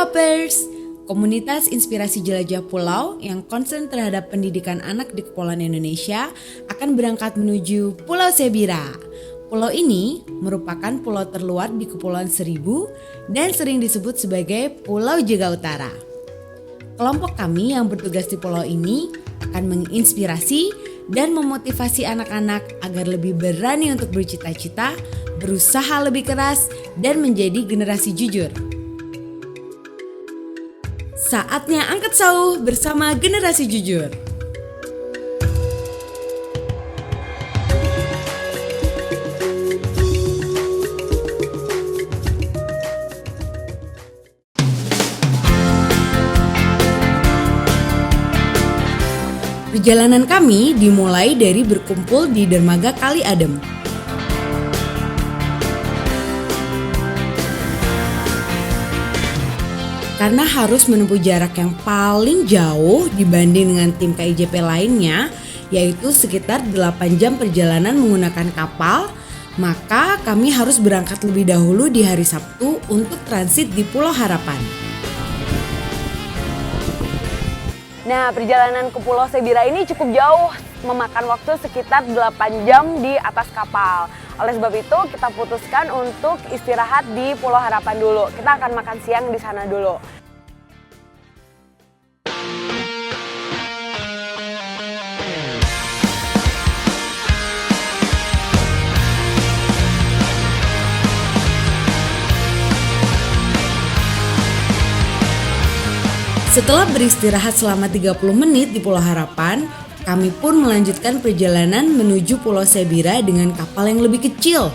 Hoppers, komunitas inspirasi jelajah pulau yang concern terhadap pendidikan anak di Kepulauan Indonesia akan berangkat menuju Pulau Sebira. Pulau ini merupakan pulau terluar di Kepulauan Seribu dan sering disebut sebagai Pulau Jaga Utara. Kelompok kami yang bertugas di pulau ini akan menginspirasi dan memotivasi anak-anak agar lebih berani untuk bercita-cita, berusaha lebih keras, dan menjadi generasi jujur. Saatnya angkat sauh bersama generasi jujur. Perjalanan kami dimulai dari berkumpul di dermaga Kali Adem. Karena harus menempuh jarak yang paling jauh dibanding dengan tim KIJP lainnya, yaitu sekitar 8 jam perjalanan menggunakan kapal, maka kami harus berangkat lebih dahulu di hari Sabtu untuk transit di Pulau Harapan. Nah, perjalanan ke Pulau Sebira ini cukup jauh, memakan waktu sekitar 8 jam di atas kapal. Oleh sebab itu, kita putuskan untuk istirahat di Pulau Harapan dulu. Kita akan makan siang di sana dulu. Setelah beristirahat selama 30 menit di Pulau Harapan, kami pun melanjutkan perjalanan menuju Pulau Sebira dengan kapal yang lebih kecil.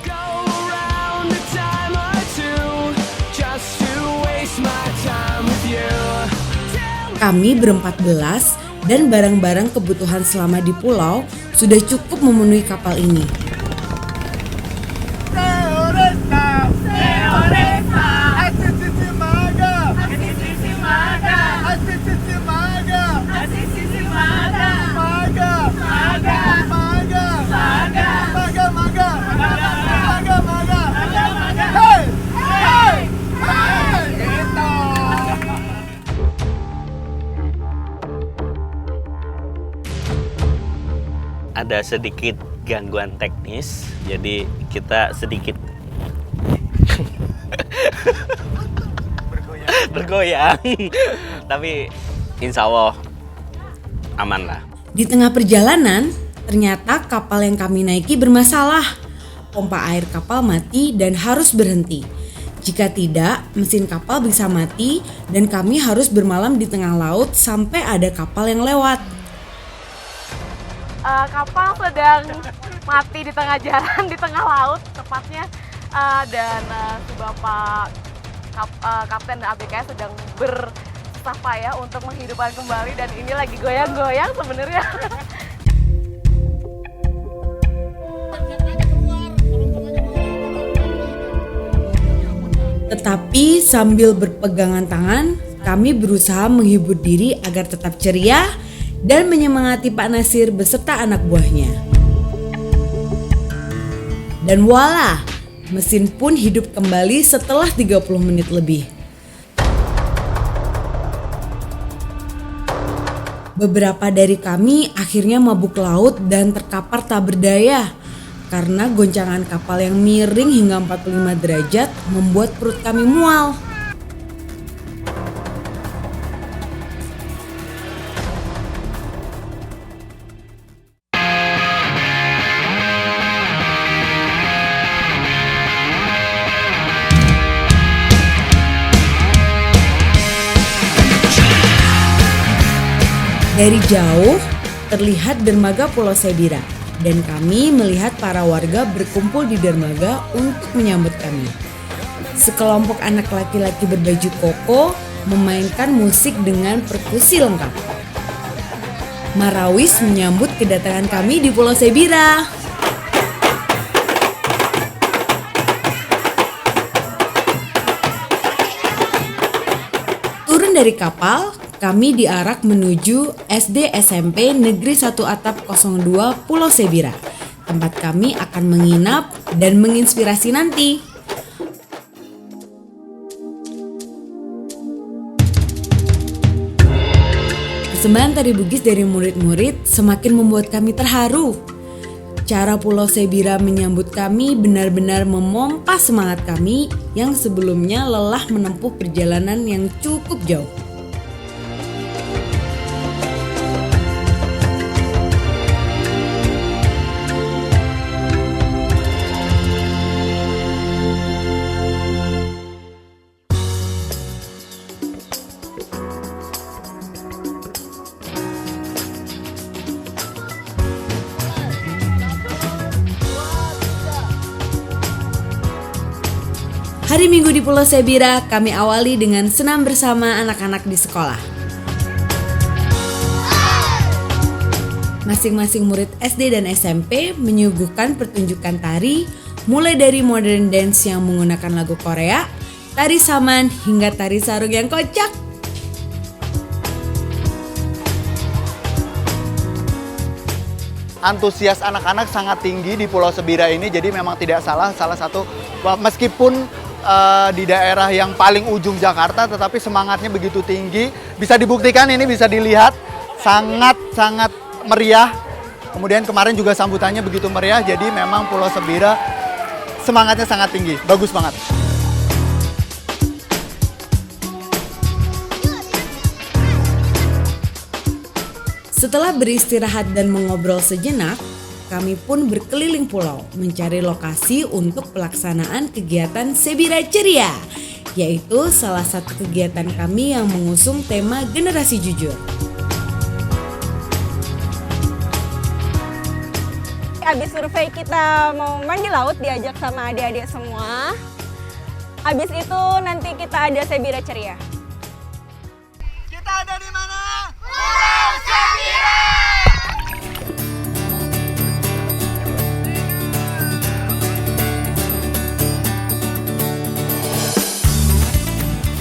Kami ber-14 dan barang-barang kebutuhan selama di pulau sudah cukup memenuhi kapal ini. Ada sedikit gangguan teknis, jadi kita sedikit bergoyang, tapi insya Allah aman lah. Di tengah perjalanan, ternyata kapal yang kami naiki bermasalah. Pompa air kapal mati dan harus berhenti. Jika tidak, mesin kapal bisa mati dan kami harus bermalam di tengah laut sampai ada kapal yang lewat. Kapal sedang mati di tengah jalan, di tengah laut tepatnya, dan Bapak Kapten ABK sedang bersusah payah untuk menghidupkan kembali, dan ini lagi goyang-goyang sebenarnya. Tetapi sambil berpegangan tangan, kami berusaha menghibur diri agar tetap ceria dan menyemangati Pak Nasir beserta anak buahnya. Dan voila, mesin pun hidup kembali setelah 30 menit lebih. Beberapa dari kami akhirnya mabuk laut dan terkapar tak berdaya karena goncangan kapal yang miring hingga 45 derajat membuat perut kami mual. Dari jauh terlihat dermaga Pulau Sebira dan kami melihat para warga berkumpul di dermaga untuk menyambut kami. Sekelompok anak laki-laki berbaju koko memainkan musik dengan perkusi lengkap. Marawis menyambut kedatangan kami di Pulau Sebira. Turun dari kapal, kami diarak menuju SD SMP Negeri 1 Atap 02 Pulau Sebira. Tempat kami akan menginap dan menginspirasi nanti. Persembahan tari Bugis dari murid-murid semakin membuat kami terharu. Cara Pulau Sebira menyambut kami benar-benar memompa semangat kami yang sebelumnya lelah menempuh perjalanan yang cukup jauh. Hari Minggu di Pulau Sebira kami awali dengan senam bersama anak-anak di sekolah. Masing-masing murid SD dan SMP menyuguhkan pertunjukan tari mulai dari modern dance yang menggunakan lagu Korea, tari saman hingga tari sarung yang kocak. Antusias anak-anak sangat tinggi di Pulau Sebira ini, jadi memang tidak salah satu meskipun di daerah yang paling ujung Jakarta, tetapi semangatnya begitu tinggi. Bisa dibuktikan, ini bisa dilihat sangat meriah. Kemudian kemarin juga sambutannya begitu meriah, jadi memang Pulau Sebira semangatnya sangat tinggi, bagus banget. Setelah beristirahat dan mengobrol sejenak, kami pun berkeliling pulau mencari lokasi untuk pelaksanaan kegiatan Sebira Ceria, yaitu salah satu kegiatan kami yang mengusung tema generasi jujur. Abis survei kita mau mandi laut, diajak sama adik-adik semua. Abis itu nanti kita ada Sebira Ceria. Kita ada di mana? Pulau Sebira!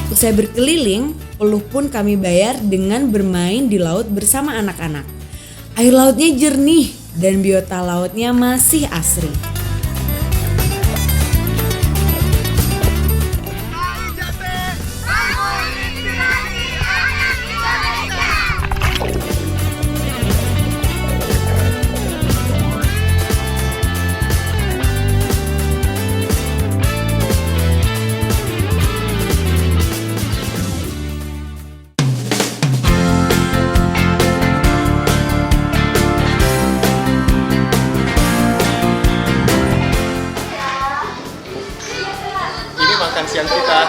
Usai berkeliling, peluh pun kami bayar dengan bermain di laut bersama anak-anak. Air lautnya jernih dan biota lautnya masih asri. Makan siang kita,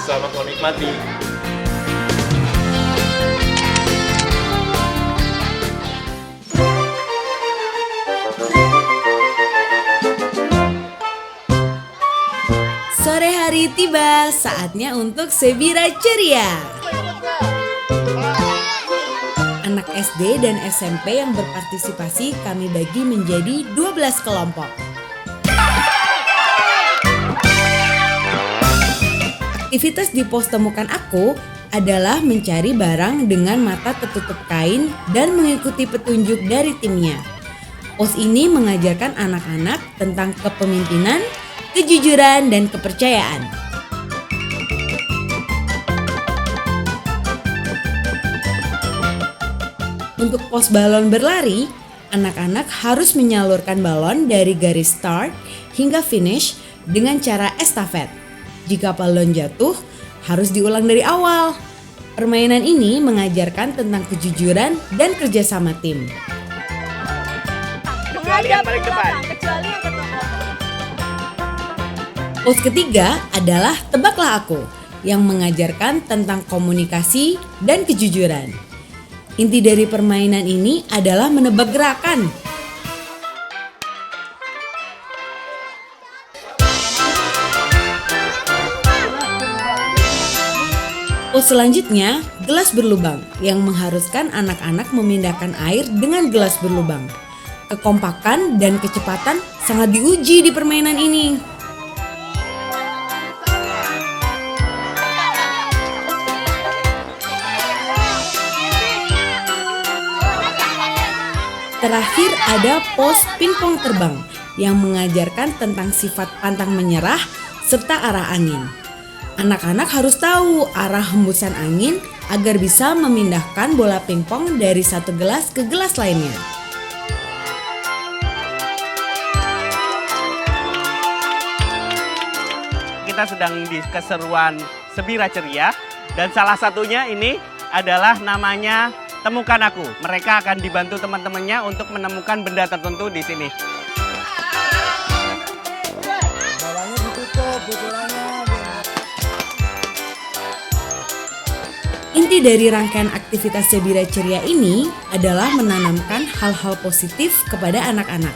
selamat menikmati. Sore hari tiba, saatnya untuk Sebira Ceria. Anak SD dan SMP yang berpartisipasi kami bagi menjadi 12 kelompok. Aktivitas di pos temukan aku adalah mencari barang dengan mata tertutup kain dan mengikuti petunjuk dari timnya. Pos ini mengajarkan anak-anak tentang kepemimpinan, kejujuran, dan kepercayaan. Untuk pos balon berlari, anak-anak harus menyalurkan balon dari garis start hingga finish dengan cara estafet. Jika balon jatuh, harus diulang dari awal. Permainan ini mengajarkan tentang kejujuran dan kerjasama tim. Kecuali yang paling depan. Kecuali yang ketutup. Pos ketiga adalah Tebaklah Aku, yang mengajarkan tentang komunikasi dan kejujuran. Inti dari permainan ini adalah menebak gerakan. Pos selanjutnya, gelas berlubang, yang mengharuskan anak-anak memindahkan air dengan gelas berlubang. Kekompakan dan kecepatan sangat diuji di permainan ini. Terakhir ada pos pingpong terbang, yang mengajarkan tentang sifat pantang menyerah serta arah angin. Anak-anak harus tahu arah hembusan angin agar bisa memindahkan bola pingpong dari satu gelas ke gelas lainnya. Kita sedang di keseruan Sebira Ceria dan salah satunya ini adalah namanya Temukan Aku. Mereka akan dibantu teman-temannya untuk menemukan benda tertentu di sini. Inti dari rangkaian aktivitas Sebira Ceria ini adalah menanamkan hal-hal positif kepada anak-anak.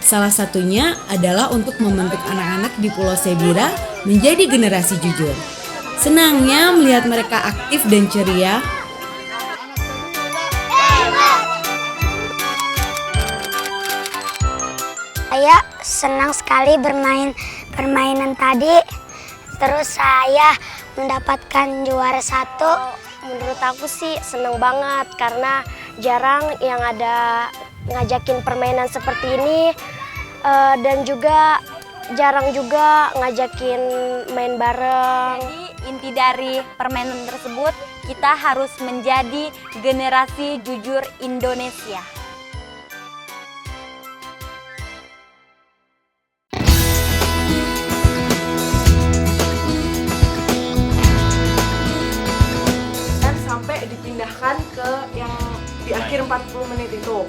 Salah satunya adalah untuk membentuk anak-anak di Pulau Sebira menjadi generasi jujur. Senangnya melihat mereka aktif dan ceria. Saya senang sekali bermain permainan tadi. Terus saya mendapatkan juara 1. Menurut aku sih senang banget karena jarang yang ada ngajakin permainan seperti ini. Dan juga jarang juga ngajakin main bareng. Jadi inti dari permainan tersebut, kita harus menjadi generasi jujur Indonesia. Dan sampai dipindahkan ke yang di akhir 40 menit itu.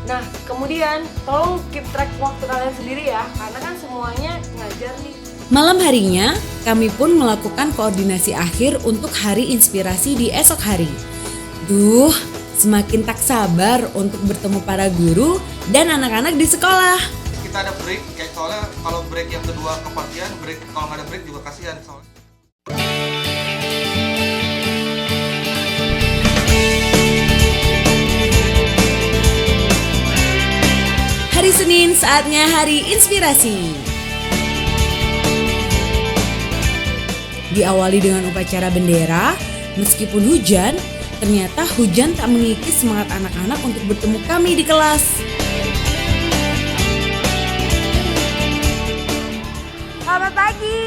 Nah, kemudian tolong keep track waktu kalian sendiri ya, karena kan semuanya ngajar nih. Malam harinya, kami pun melakukan koordinasi akhir untuk hari inspirasi di esok hari. Duh, semakin tak sabar untuk bertemu para guru dan anak-anak di sekolah. Kita ada break, kayak soalnya kalau break yang kedua kepagian, break kalau nggak ada break juga kasihan soalnya. Hari Senin saatnya hari inspirasi. Diawali dengan upacara bendera, meskipun hujan, ternyata hujan tak mengikis semangat anak-anak untuk bertemu kami di kelas. Selamat pagi.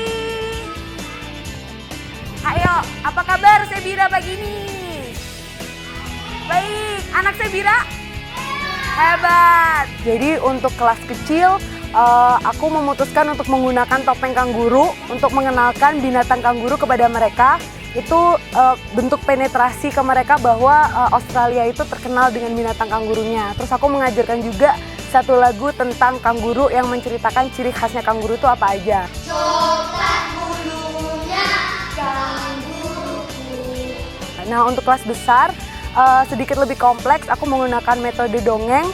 Ayo, apa kabar Sebira pagi ini? Baik, anak Sebira? Hebat. Jadi untuk kelas kecil, aku memutuskan untuk menggunakan topeng kanguru untuk mengenalkan binatang kanguru kepada mereka. Itu bentuk penetrasi ke mereka bahwa Australia itu terkenal dengan binatang kangurunya. Terus aku mengajarkan juga satu lagu tentang kanguru yang menceritakan ciri khasnya kanguru itu apa aja. Coklat bulunya kanguruku. Nah, untuk kelas besar sedikit lebih kompleks, aku menggunakan metode dongeng,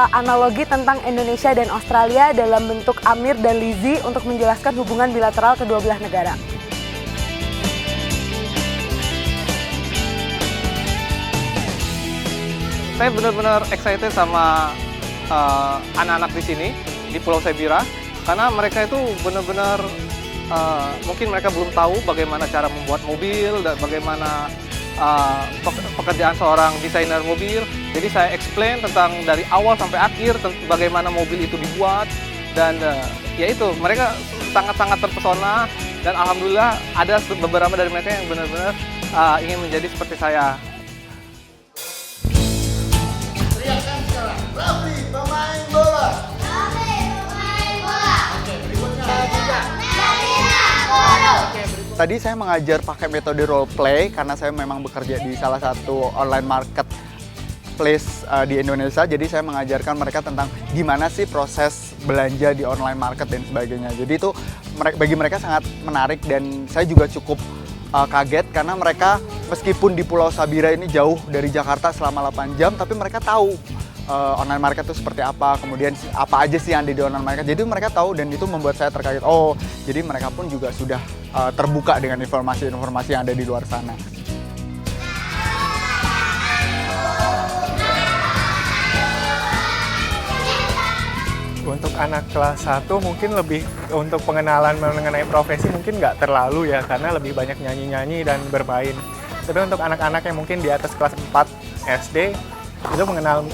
analogi tentang Indonesia dan Australia dalam bentuk Amir dan Lizzie untuk menjelaskan hubungan bilateral kedua belah negara. Saya benar-benar excited sama anak-anak di sini, di Pulau Sebira, karena mereka itu benar-benar mungkin mereka belum tahu bagaimana cara membuat mobil dan bagaimana pekerjaan seorang desainer mobil. Jadi saya explain tentang dari awal sampai akhir bagaimana mobil itu dibuat, dan ya itu mereka sangat-sangat terpesona, dan alhamdulillah ada beberapa dari mereka yang benar-benar ingin menjadi seperti saya. Teriakan sekarang, Rafli pemain bola. Rafli pemain bola. Oke, berikutnya. Tadi saya mengajar pakai metode role play karena saya memang bekerja di salah satu online marketplace di Indonesia. Jadi saya mengajarkan mereka tentang gimana sih proses belanja di online market dan sebagainya. Jadi itu bagi mereka sangat menarik, dan saya juga cukup kaget karena mereka meskipun di Pulau Sebira ini jauh dari Jakarta selama 8 jam, tapi mereka tahu online market itu seperti apa, kemudian apa aja sih yang ada di online market. Jadi mereka tahu, dan itu membuat saya terkaget. Oh, jadi mereka pun juga sudah terbuka dengan informasi-informasi yang ada di luar sana. Untuk anak kelas 1 mungkin lebih untuk pengenalan mengenai profesi mungkin nggak terlalu ya, karena lebih banyak nyanyi-nyanyi dan bermain. Tapi untuk anak-anak yang mungkin di atas kelas 4 SD, itu mengenal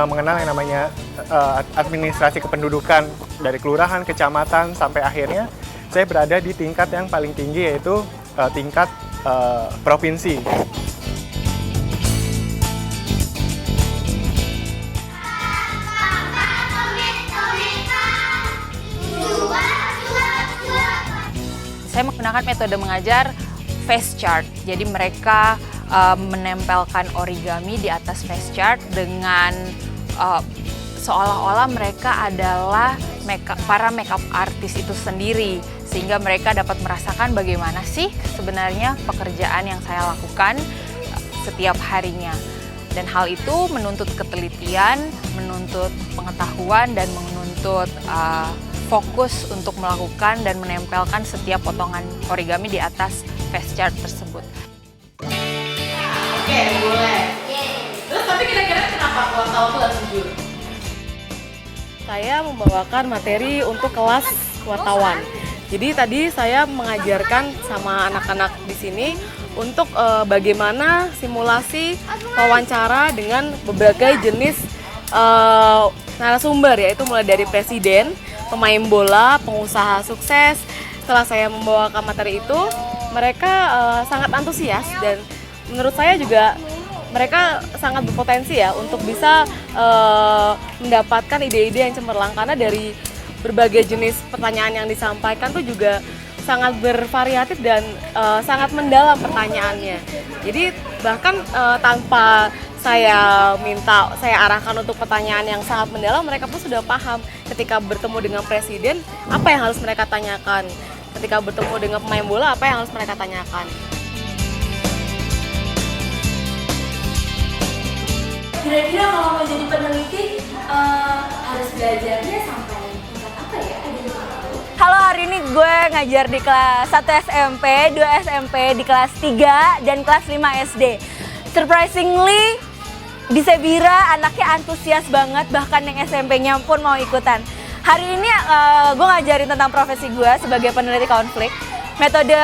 mengenal yang namanya administrasi kependudukan dari kelurahan, kecamatan, sampai akhirnya saya berada di tingkat yang paling tinggi, yaitu tingkat provinsi. Saya menggunakan metode mengajar face chart. Jadi mereka menempelkan origami di atas face chart dengan seolah-olah mereka adalah para makeup artist itu sendiri. Sehingga mereka dapat merasakan bagaimana sih sebenarnya pekerjaan yang saya lakukan setiap harinya. Dan hal itu menuntut ketelitian, menuntut pengetahuan, dan menuntut fokus untuk melakukan dan menempelkan setiap potongan origami di atas face chart tersebut. Oke, boleh. Terus tapi kira-kira kenapa wartawan itu harus jujur? Saya membawakan materi untuk kelas wartawan. Jadi tadi saya mengajarkan sama anak-anak di sini untuk bagaimana simulasi wawancara dengan berbagai jenis narasumber, yaitu mulai dari presiden, pemain bola, pengusaha sukses. Setelah saya membawakan materi itu, mereka sangat antusias dan menurut saya juga mereka sangat berpotensi ya untuk bisa mendapatkan ide-ide yang cemerlang, karena dari berbagai jenis pertanyaan yang disampaikan tuh juga sangat bervariatif dan sangat mendalam pertanyaannya. Jadi bahkan tanpa saya arahkan untuk pertanyaan yang sangat mendalam, mereka pun sudah paham ketika bertemu dengan presiden apa yang harus mereka tanyakan, ketika bertemu dengan pemain bola apa yang harus mereka tanyakan. Kira-kira kalau mau jadi peneliti harus belajarnya sampai tingkat apa ya? Halo, hari ini gue ngajar di kelas 1 SMP, 2 SMP, di kelas 3, dan kelas 5 SD. Surprisingly, di Sebira anaknya antusias banget, bahkan yang SMP-nya pun mau ikutan. Hari ini gue ngajarin tentang profesi gue sebagai peneliti konflik. Metode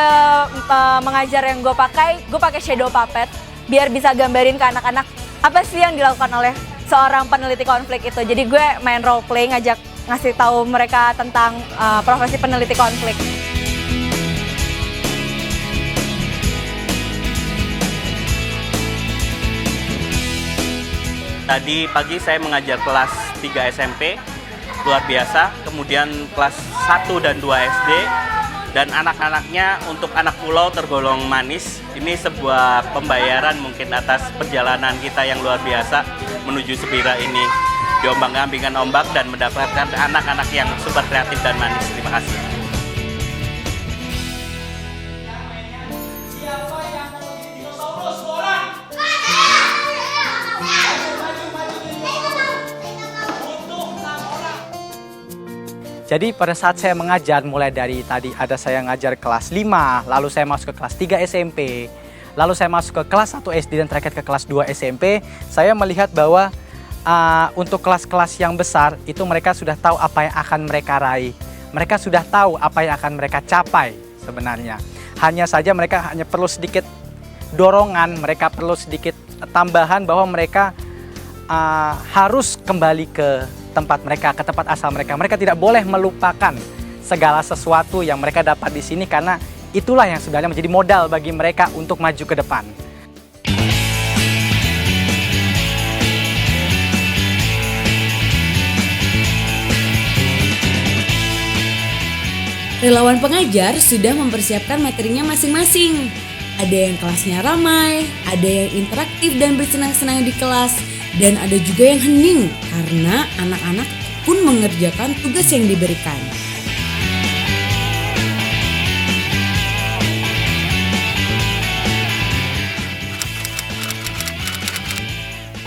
mengajar yang gue pakai shadow puppet, biar bisa gambarin ke anak-anak apa sih yang dilakukan oleh seorang peneliti konflik itu. Jadi gue main role play, ngasih tahu mereka tentang profesi peneliti konflik. Tadi pagi saya mengajar kelas 3 SMP, luar biasa. Kemudian kelas 1 dan 2 SD. Dan anak-anaknya untuk anak pulau tergolong manis. Ini sebuah pembayaran mungkin atas perjalanan kita yang luar biasa menuju Sebira ini. Diombang-ambingkan ombak dan mendapatkan anak-anak yang super kreatif dan manis. Terima kasih. Jadi pada saat saya mengajar, mulai dari tadi ada saya ngajar kelas 5, lalu saya masuk ke kelas 3 SMP, lalu saya masuk ke kelas 1 SD dan terakhir ke kelas 2 SMP, saya melihat bahwa untuk kelas-kelas yang besar itu mereka sudah tahu apa yang akan mereka raih. Mereka sudah tahu apa yang akan mereka capai sebenarnya. Hanya saja mereka hanya perlu sedikit dorongan, mereka perlu sedikit tambahan bahwa mereka harus kembali ke tempat mereka, ke tempat asal mereka. Mereka tidak boleh melupakan segala sesuatu yang mereka dapat di sini, karena itulah yang sebenarnya menjadi modal bagi mereka untuk maju ke depan. Relawan pengajar sudah mempersiapkan materinya masing-masing. Ada yang kelasnya ramai, ada yang interaktif dan bersenang-senang di kelas, dan ada juga yang hening karena anak-anak pun mengerjakan tugas yang diberikan.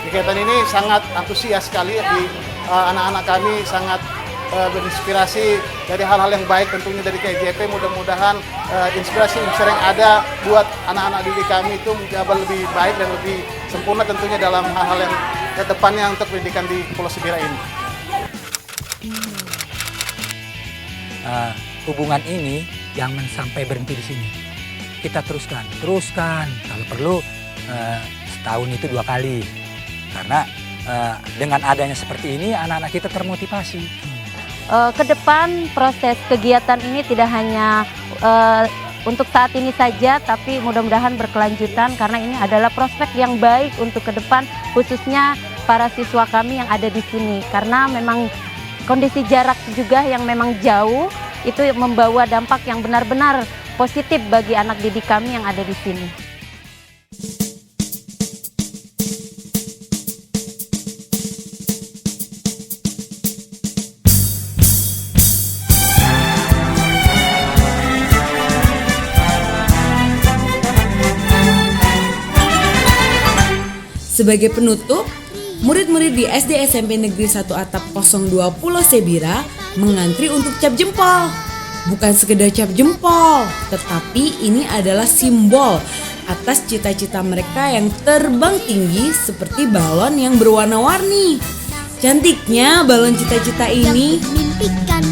Kegiatan ini sangat antusias sekali di anak-anak kami, sangat berinspirasi dari hal-hal yang baik tentunya dari KJP. Mudah-mudahan inspirasi yang ada buat anak-anak didik kami itu menjadi lebih baik dan lebih sempurna tentunya dalam hal-hal yang ke depannya untuk pendidikan di Pulau Sebira ini. Hubungan ini jangan sampai berhenti di sini. Kita teruskan. Kalau perlu setahun itu 2 kali. Karena dengan adanya seperti ini anak-anak kita termotivasi. Ke depan proses kegiatan ini tidak hanya untuk saat ini saja, tapi mudah-mudahan berkelanjutan karena ini adalah prospek yang baik untuk ke depan, khususnya para siswa kami yang ada di sini. Karena memang kondisi jarak juga yang memang jauh, itu membawa dampak yang benar-benar positif bagi anak didik kami yang ada di sini. Sebagai penutup, murid-murid di SD SMP Negeri 1 Atap 02 Pulau Sebira mengantri untuk cap jempol. Bukan sekedar cap jempol, tetapi ini adalah simbol atas cita-cita mereka yang terbang tinggi seperti balon yang berwarna-warni. Cantiknya balon cita-cita ini. Mimpikan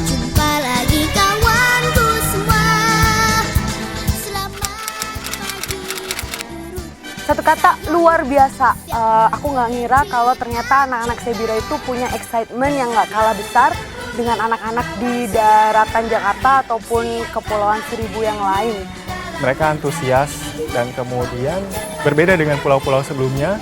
jumpa lagi kawanku semua. Satu kata, luar biasa. Aku nggak ngira kalau ternyata anak-anak Sebira itu punya excitement yang nggak kalah besar dengan anak-anak di daratan Jakarta ataupun Kepulauan Seribu yang lain. Mereka antusias dan kemudian berbeda dengan pulau-pulau sebelumnya.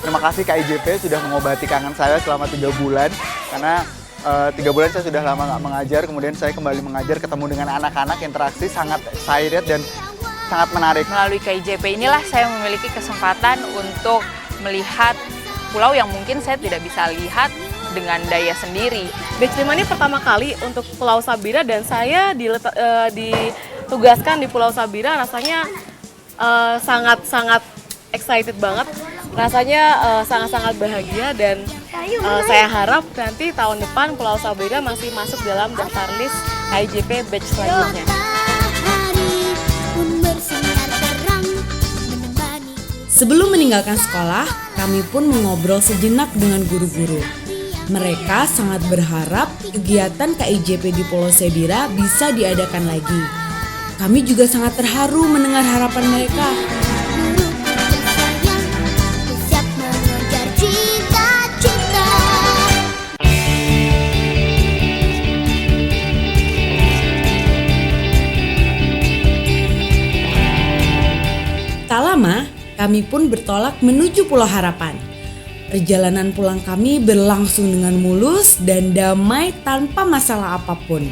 Terima kasih KIJP sudah mengobati kangen saya selama 3 bulan. Karena 3 bulan saya sudah lama nggak mengajar, kemudian saya kembali mengajar, ketemu dengan anak-anak, interaksi sangat excited dan sangat menarik. Melalui KIJP inilah saya memiliki kesempatan untuk melihat pulau yang mungkin saya tidak bisa lihat dengan daya sendiri. Beach 5 ini pertama kali untuk Pulau Sabira dan saya ditugaskan di Pulau Sabira, rasanya sangat-sangat excited banget. Rasanya sangat-sangat bahagia dan saya harap nanti tahun depan Pulau Sabira masih masuk dalam daftar list KIJP batch selanjutnya. Sebelum meninggalkan sekolah, kami pun mengobrol sejenak dengan guru-guru. Mereka sangat berharap kegiatan KIJP di Pulau Sebira bisa diadakan lagi. Kami juga sangat terharu mendengar harapan mereka. Tak lama, kami pun bertolak menuju Pulau Harapan. Perjalanan pulang kami berlangsung dengan mulus dan damai tanpa masalah apapun.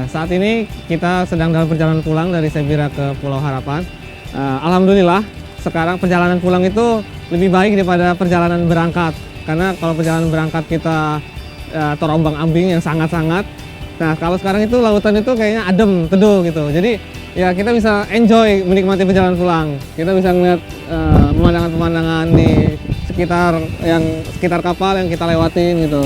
Saat ini kita sedang dalam perjalanan pulang dari Sebira ke Pulau Harapan. Alhamdulillah, sekarang perjalanan pulang itu lebih baik daripada perjalanan berangkat. Karena kalau perjalanan berangkat kita terombang-ambing yang sangat-sangat. Nah, kalau sekarang itu lautan itu kayaknya adem, teduh gitu. Jadi ya kita bisa enjoy menikmati perjalanan pulang. Kita bisa melihat pemandangan-pemandangan di sekitar kapal yang kita lewatin gitu.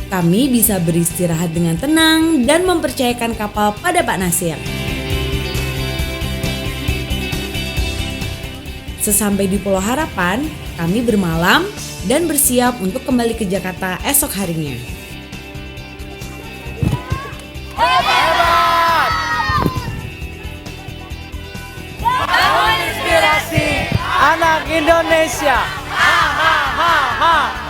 Kami bisa beristirahat dengan tenang dan mempercayakan kapal pada Pak Nasir. Sesampai di Pulau Harapan, kami bermalam dan bersiap untuk kembali ke Jakarta esok harinya. Hebat! Bangun inspirasi anak Indonesia. Ha ha ha ha.